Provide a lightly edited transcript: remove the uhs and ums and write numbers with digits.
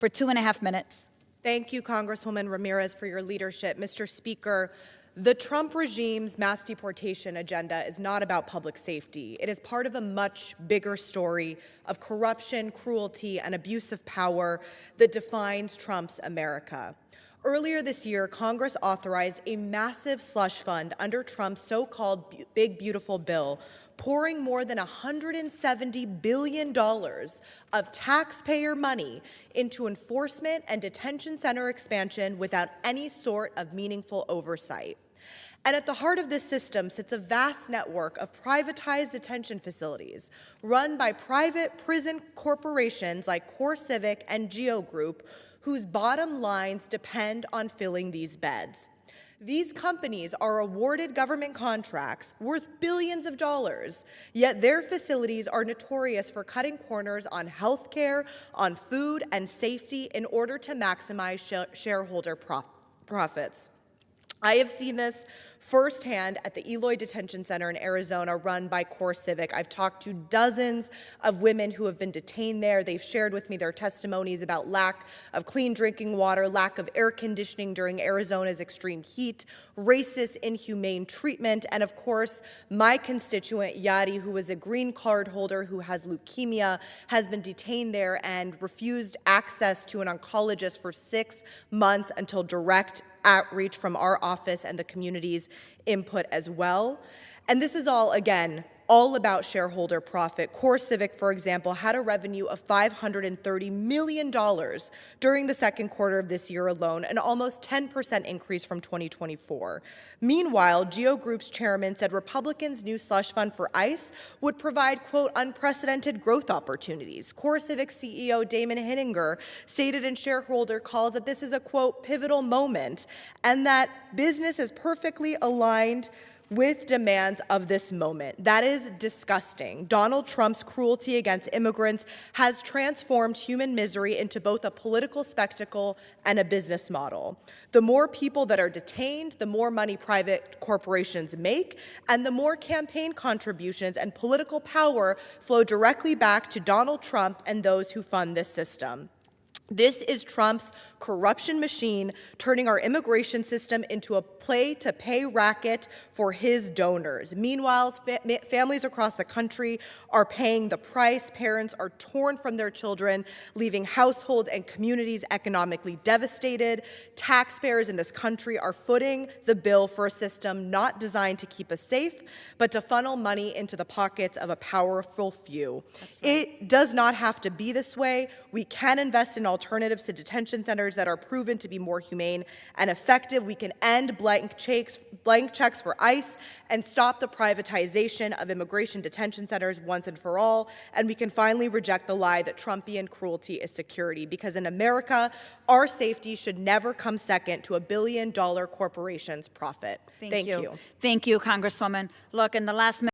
For 2.5 minutes. Thank you, Congresswoman Ramirez, for your leadership. Mr. Speaker, the Trump regime's mass deportation agenda is not about public safety. It is part of a much bigger story of corruption, cruelty, and abuse of power that defines Trump's America. Earlier this year, Congress authorized a massive slush fund under Trump's so-called Big Beautiful Bill, pouring more than $170 billion of taxpayer money into enforcement and detention center expansion without any sort of meaningful oversight. And at the heart of this system sits a vast network of privatized detention facilities run by private prison corporations like CoreCivic and GEO Group, whose bottom lines depend on filling these beds. These companies are awarded government contracts worth billions of dollars, yet their facilities are notorious for cutting corners on health care, on food, and safety in order to maximize shareholder profits. I have seen this firsthand at the Eloy Detention Center in Arizona, run by CoreCivic. I've talked to dozens of women who have been detained there. They've shared with me their testimonies about lack of clean drinking water, lack of air conditioning during Arizona's extreme heat, racist, inhumane treatment, and of course, my constituent, Yadi, who is a green card holder who has leukemia, has been detained there and refused access to an oncologist for 6 months until direct outreach from our office and the community's input as well. And this is all, again, all about shareholder profit. CoreCivic, for example, had a revenue of $530 million during the second quarter of this year alone, an almost 10% increase from 2024. Meanwhile, GEO Group's chairman said Republicans' new slush fund for ICE would provide, quote, unprecedented growth opportunities. CoreCivic CEO Damon Hinninger stated in shareholder calls that this is a, quote, pivotal moment, and that business is perfectly aligned with demands of this moment. That is disgusting. Donald Trump's cruelty against immigrants has transformed human misery into both a political spectacle and a business model. The more people that are detained, the more money private corporations make, and the more campaign contributions and political power flow directly back to Donald Trump and those who fund this system. This is Trump's corruption machine, turning our immigration system into a play-to-pay racket for his donors. Meanwhile, families across the country are paying the price. Parents are torn from their children, leaving households and communities economically devastated. Taxpayers in this country are footing the bill for a system not designed to keep us safe, but to funnel money into the pockets of a powerful few. That's right. It does not have to be this way. We can invest in alternatives to detention centers that are proven to be more humane and effective. We can end blank checks for ICE and stop the privatization of immigration detention centers once and for all. And we can finally reject the lie that Trumpian cruelty is security, because in America, our safety should never come second to a billion-dollar corporation's profit. Thank you. Thank you, Congresswoman. Look, in the last minute,